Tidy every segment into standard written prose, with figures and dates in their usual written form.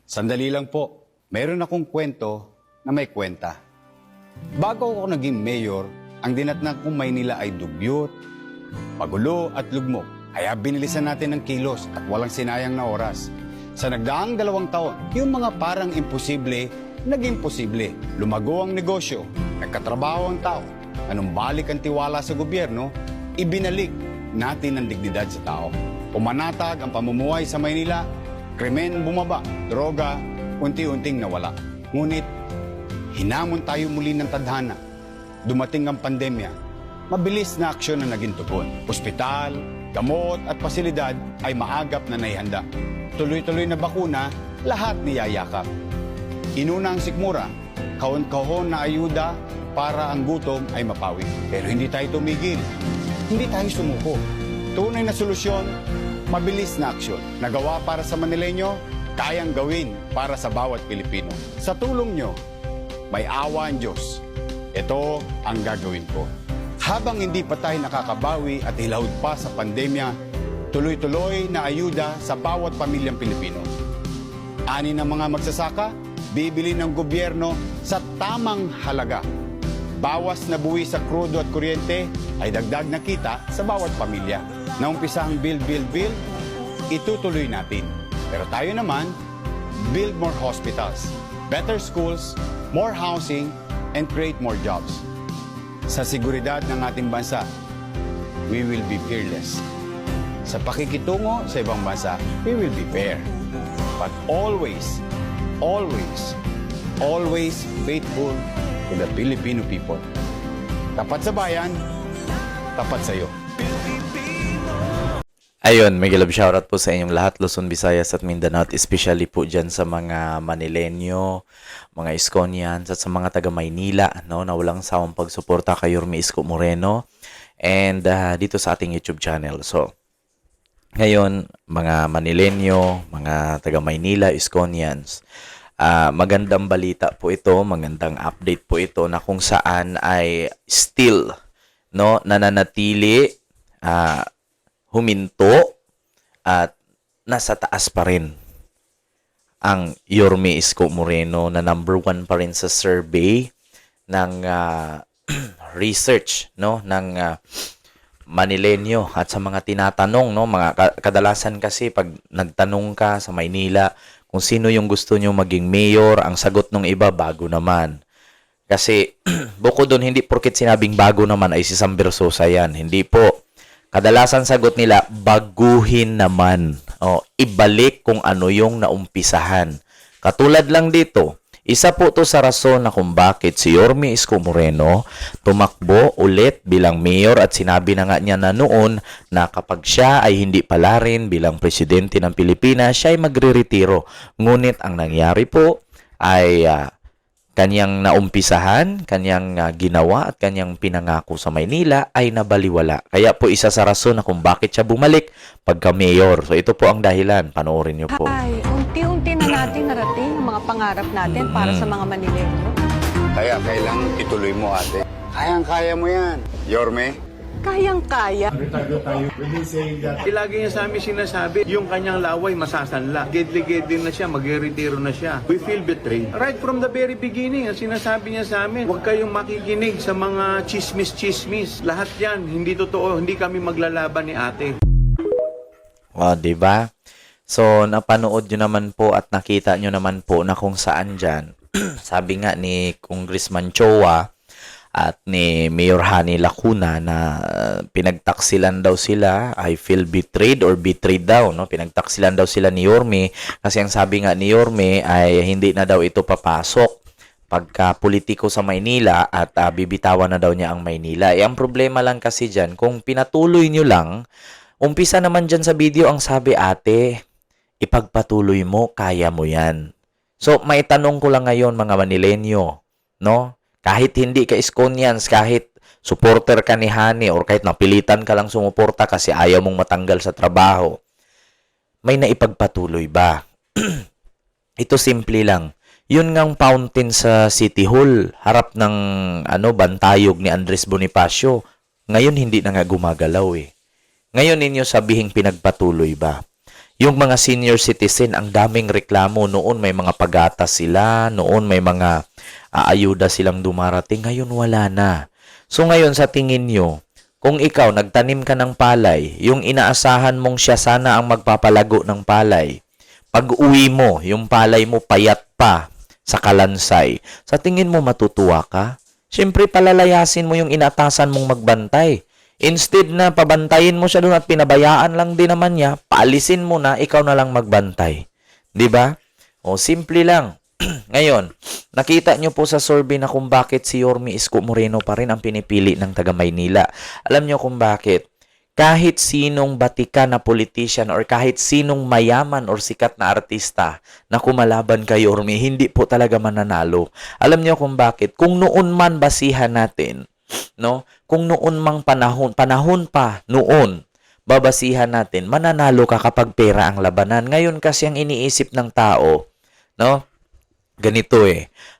Sandali lang po, mayroon akong kwento na may kwenta. Bago ako naging mayor, ang dinatnan kong Maynila ay dugyot, magulo at lugmok. Kaya binilisan natin ng kilos at walang sinayang na oras. Sa nagdaang 2 taon, yung mga parang imposible, naging posible. Lumago ang negosyo, nagkatrabaho ang tao. Anong balik ang tiwala sa gobyerno, ibinalik natin ang dignidad sa tao. Pumanatag ang pamumuhay sa Maynila, krimen bumaba, droga, unti-unting nawala. Ngunit, hinamon tayo muli ng tadhana. Dumating ang pandemya, mabilis na aksyon na naging tugon. Ospital, gamot at pasilidad ay maagap na naihanda. Tuloy-tuloy na bakuna, lahat niyayakap. Inuna ang sikmura, kahon-kahon na ayuda para ang gutom ay mapawi. Pero hindi tayo tumigil, hindi tayo sumuko. Tunay na solusyon, mabilis na aksyon. Nagawa para sa Manileño, kayang gawin para sa bawat Pilipino. Sa tulong nyo, may awa ang Diyos. Ito ang gagawin ko. Habang hindi pa tayo nakakabawi at hilahod pa sa pandemya, tuloy-tuloy na ayuda sa bawat pamilyang Pilipino. Ani ng mga magsasaka, bibili ng gobyerno sa tamang halaga. Bawas na buwi sa krudo at kuryente ay dagdag na kita sa bawat pamilya. Naumpisa ang build, itutuloy natin. Pero tayo naman, build more hospitals, better schools, more housing, and create more jobs. Sa seguridad ng ating bansa, we will be fearless. Sa pakikitungo sa ibang bansa, we will be fair. But always, always, always faithful to the Filipino people. Tapat sa bayan, tapat sa iyo. Ayun, may love shoutout po sa inyong lahat, Luzon, Visayas at Mindanao, at especially po dyan sa mga Manileño, mga Iskonians at sa mga taga Maynila, no, na walang sawang pagsuporta kay Yorme Isko Moreno and dito sa ating YouTube channel. So, ngayon, mga Manileño, mga taga Maynila, Iskonians, magandang balita po ito, magandang update po ito na kung saan ay still, no, nananatili, huminto at nasa taas pa rin ang Yorme Isko Moreno na number 1 pa rin sa survey ng research, no, ng Manileño at sa mga tinatanong, no, mga kadalasan kasi pag nagtanong ka sa Maynila kung sino yung gusto nyo maging mayor, ang sagot ng iba bago naman. Kasi bukod doon, hindi porket sinabing bago naman ay si Sam Bersosa yan. Hindi po. Kadalasan sagot nila, baguhin naman. O, ibalik kung ano yung naumpisahan. Katulad lang dito, isa po to sa rason na kung bakit si Yorme Isko Moreno tumakbo ulit bilang mayor at sinabi na nga niya na noon na kapag siya ay hindi pala rin bilang presidente ng Pilipinas, siya ay magre-retiro. Ngunit ang nangyari po ay kanyang naumpisahan, kanyang ginawa at kanyang pinangako sa Maynila ay nabaliwala. Kaya po isa sa rason na kung bakit siya bumalik pagka-mayor. So ito po ang dahilan. Panoorin niyo po. Ay, unti-unti na natin narating ang mga pangarap natin para sa mga Manileño. Kaya kailangan ituloy mo, ate. Kayang-kaya mo yan. Yorme, Kayang-kaya. Lagi niya sa amin sinasabi, yung kanyang laway masasanla. Gedli-gedli na siya, mag-retiro na siya. We feel betrayed. Right from the very beginning, ang sinasabi niya sa amin, huwag kayong makikinig sa mga chismis-chismis. Lahat yan, hindi totoo, hindi kami maglalaban ni ate. O, diba? So, napanood nyo naman po at nakita nyo naman po na kung saan dyan. Sabi nga ni Congressman Chowa at ni Mayor Hani Lacuna na pinagtaksilan daw sila, I feel betrayed or betrayed daw, no? Pinagtaksilan daw sila ni Yorme kasi ang sabi nga ni Yorme ay hindi na daw ito papasok pagka politiko sa Maynila at bibitawan na daw niya ang Maynila. Ang problema lang kasi dyan, kung pinatuloy nyo lang, umpisa naman dyan sa video ang sabi, ate, ipagpatuloy mo, kaya mo yan. So, may tanong ko lang ngayon mga Manileño, no? Kahit hindi ka Iskonians, kahit supporter ka ni Hani or kahit napilitan ka lang sumuporta kasi ayaw mong matanggal sa trabaho, may naipagpatuloy ba? Ito simple lang. Yun ngang fountain sa City Hall, harap ng bantayog ni Andres Bonifacio. Ngayon hindi na nga gumagalaw eh. Ngayon ninyo sabihing pinagpatuloy ba? Yung mga senior citizen, ang daming reklamo. Noon may mga pagatas sila, noon may mga ayuda silang dumarating. Ngayon wala na. So ngayon sa tingin nyo, kung ikaw nagtanim ka ng palay, yung inaasahan mong siya sana ang magpapalago ng palay, pag uwi mo, yung palay mo payat pa sa kalansay, sa tingin mo matutuwa ka? Siyempre palalayasin mo yung inatasan mong magbantay. Instead na pabantayin mo siya doon at pinabayaan lang din naman niya, paalisin mo na, ikaw na lang magbantay. 'Di ba? O simple lang. Ngayon, nakita nyo po sa survey na kung bakit si Yorme Isko Moreno pa rin ang pinipili ng taga Maynila. Alam nyo kung bakit? Kahit sinong batikan na politician or kahit sinong mayaman or sikat na artista na kumalaban kay Yorme, hindi po talaga mananalo. Alam nyo kung bakit? Kung noon man basihan natin, no? Kung noon mang panahon pa noon, babasihan natin, mananalo ka kapag pera ang labanan. Ngayon kasi ang iniisip ng tao, no? Ganito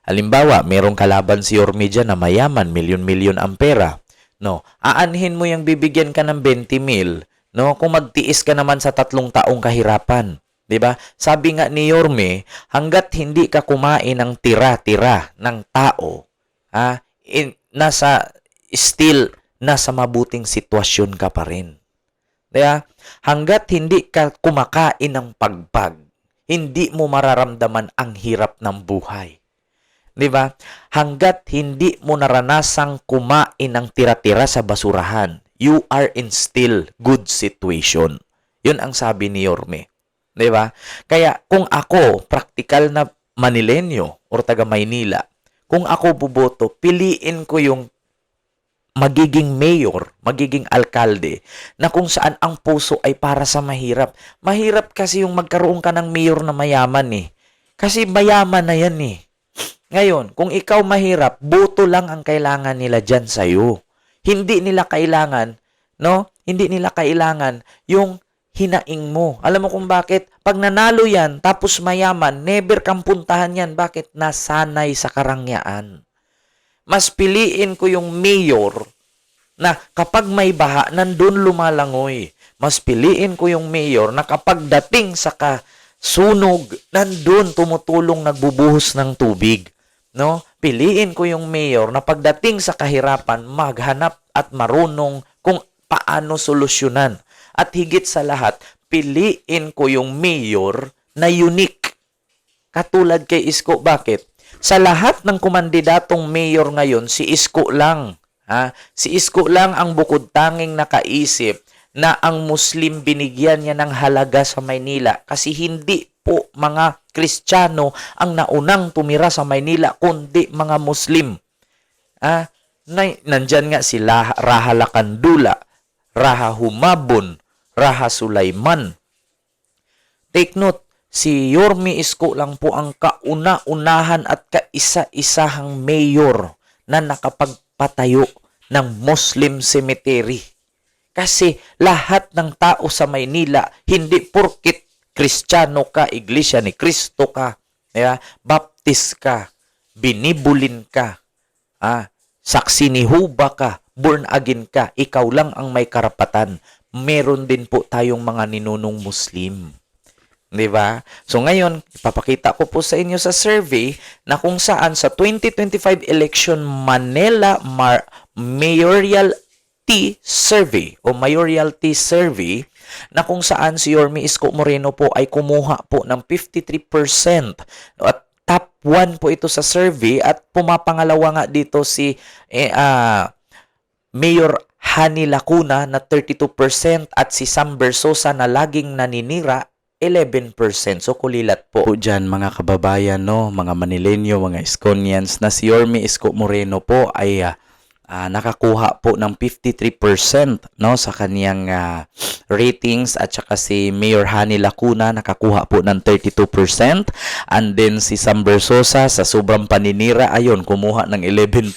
Halimbawa, merong kalaban si Yorme dyan na mayaman, milyon-milyon ang pera. No? Aanhin mo yung bibigyan ka ng 20 mil, no? Kung magtiis ka naman sa 3 taong kahirapan. 'Di ba? Sabi nga ni Yorme, hanggat hindi ka kumain ng tira-tira ng tao, nasa mabuting sitwasyon ka pa rin. Kaya, hanggat hindi ka kumakain ng pagpag, hindi mo mararamdaman ang hirap ng buhay. 'Di ba? Hanggat hindi mo naranasang kumain ng tira-tira sa basurahan, you are in still good situation. 'Yun ang sabi ni Yorme. 'Di ba? Kaya kung ako, praktikal na Manilenyo or taga Maynila, kung ako buboto, piliin ko yung magiging mayor, magiging alkalde, na kung saan ang puso ay para sa mahirap. Mahirap kasi yung magkaroon ka ng mayor na mayaman Kasi mayaman na yan Ngayon, kung ikaw mahirap, boto lang ang kailangan nila dyan sa'yo. Hindi nila kailangan, no? Hindi nila kailangan yung hinaing mo. Alam mo kung bakit? Pag nanalo yan, tapos mayaman, never kang puntahan yan. Bakit? Nasanay sa karangyaan. Mas piliin ko yung mayor na kapag may baha, nandun lumalangoy. Mas piliin ko yung mayor na kapag dating sa kasunog, nandun tumutulong nagbubuhos ng tubig. No? Piliin ko yung mayor na pagdating sa kahirapan, maghanap at marunong kung paano solusyonan. At higit sa lahat, piliin ko yung mayor na unique. Katulad kay Isko. Bakit? Sa lahat ng kumandidatong mayor ngayon, si Isko lang. Si Isko lang ang bukod tanging nakaisip na ang Muslim binigyan niya ng halaga sa Maynila. Kasi hindi po mga Kristiyano ang naunang tumira sa Maynila, kundi mga Muslim. Nandyan nga sila Raha Lakandula, Raha Humabon, Raha Sulaiman. Take note, si Yorme Isko lang po ang kauna-unahan at kaisa-isahang mayor na nakapagpatayo ng Muslim cemetery. Kasi lahat ng tao sa Maynila, hindi porkit Kristiyano ka, Iglesia ni Kristo ka, baptist ka, binibulin ka, saksi ni Huba ka, born again ka, ikaw lang ang may karapatan. Meron din po tayong mga ninunong Muslim. 'Di ba? So ngayon, ipapakita ko po sa inyo sa survey na kung saan sa 2025 election Manila Mayoralty Survey o Mayoralty Survey na kung saan si Yorme Isko Moreno po ay kumuha po ng 53% at top 1 po ito sa survey at pumapangalawa nga dito si Mayor Hani Lacuna na 32% at si Sam Bersosa na laging naninira 11%. So, kulilat po dyan mga kababayan, no? Mga Manilenyo, mga Iskonians, na si Yorme Isko Moreno po ay nakakuha po ng 53%, no? Sa kaniyang ratings at saka si Mayor Hani Lacuna nakakuha po ng 32%. And then si Sam Bersosa sa sobrang paninira, ayon, kumuha ng 11%.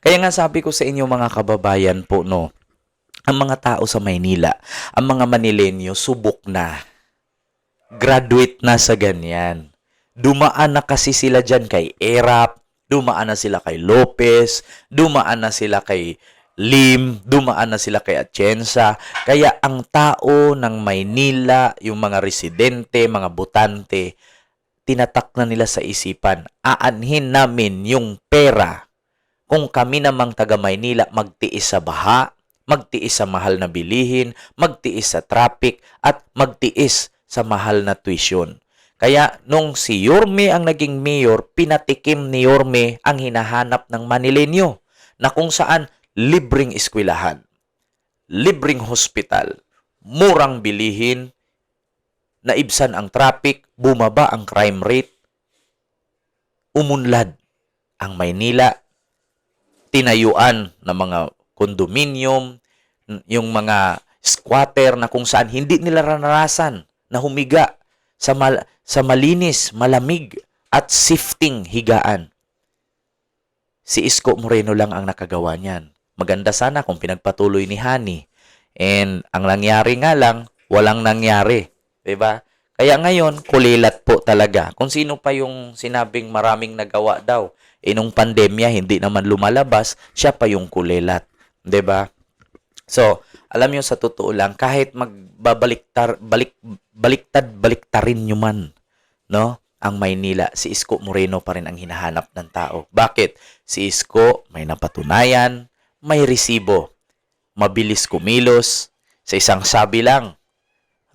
Kaya nga sabi ko sa inyo mga kababayan po, no? Ang mga tao sa Maynila, ang mga Manilenyo, subok na. Graduate na sa ganyan. Dumaan na kasi sila dyan kay Erap, dumaan na sila kay Lopez, dumaan na sila kay Lim, dumaan na sila kay Atienza. Kaya ang tao ng Maynila, yung mga residente, mga botante, tinatak na nila sa isipan, aanhin namin yung pera kung kami namang taga Maynila magtiis sa baha, magtiis sa mahal na bilihin, magtiis sa traffic, at magtiis sa mahal na tuition. Kaya nung si Yorme ang naging mayor, pinatikim ni Yorme ang hinahanap ng Manilenyo na kung saan libreng eskwelahan, libreng hospital, murang bilihin, naibsan ang traffic, bumaba ang crime rate, umunlad ang Maynila, tinayuan ng mga condominium, yung mga squatter na kung saan hindi nila naranasan na humiga sa malinis, malamig at sifting higaan. Si Isko Moreno lang ang nakagawa niyan. Maganda sana kung pinagpatuloy ni Hani. And ang nangyari nga lang, walang nangyari. 'Di ba? Kaya ngayon, kulilat po talaga. Kung sino pa yung sinabing maraming nagawa daw, nung pandemya hindi naman lumalabas, siya pa yung kulilat. 'Di ba? So, alam niyo sa totoo lang, kahit baliktarin nyo man, no? Ang Maynila, si Isko Moreno pa rin ang hinahanap ng tao. Bakit? Si Isko may napatunayan, may resibo, mabilis kumilos, sa isang sabi lang,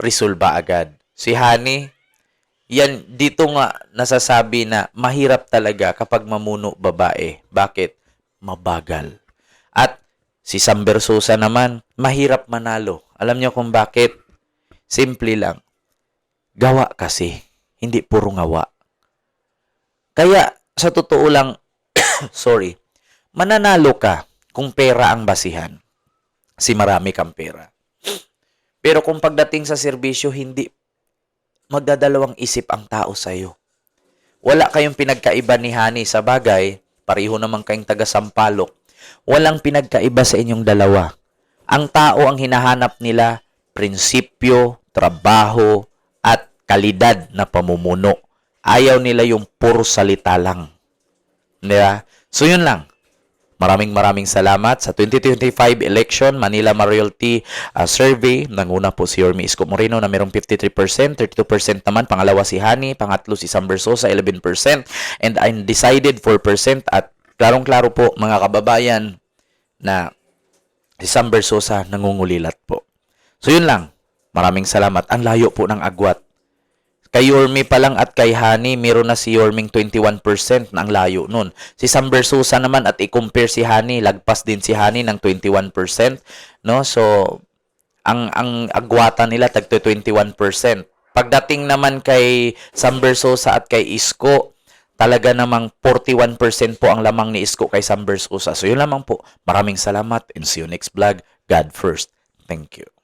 resolba agad. Si Hani, yan dito nga nasasabi na mahirap talaga kapag mamuno babae. Bakit? Mabagal. At si Sam Versosa naman, mahirap manalo. Alam niyo kung bakit? Simple lang. Gawa kasi, hindi puro ngawa. Kaya, sa totoo lang, sorry, mananalo ka kung pera ang basihan. Si marami kang pera. Pero kung pagdating sa serbisyo, hindi magdadalawang isip ang tao sa'yo. Wala kayong pinagkaiba ni Hani sa bagay, pareho naman kayong taga Sampaloc. Walang pinagkaiba sa inyong dalawa. Ang tao ang hinahanap nila, prinsipyo, trabaho, at kalidad na pamumuno. Ayaw nila yung puro salita lang. Diba? So yun lang. Maraming salamat sa 2025 election Manila Mayoralty Survey. Nanguna po si Yorme Isko Moreno na mayroong 53%, 32% naman. Pangalawa si Hani, pangatlo si Sam Versosa, 11%, and undecided 4%. At klarong-klaro po mga kababayan na si Sam Versosa nangungulilat po. So yun lang. Maraming salamat. Ang layo po ng agwat. Kay Yorme pa lang at kay Hani, meron na si Yorming 21% na ang layo nun. Si Sam Versosa naman at i-compare si Hani, lagpas din si Hani ng 21%. No? So, ang agwatan nila tag 21%. Pagdating naman kay Sam Versosa at kay Isko, talaga namang 41% po ang lamang ni Isko kay Sam Versosa. So, yun lamang po. Maraming salamat and see you next vlog. God first. Thank you.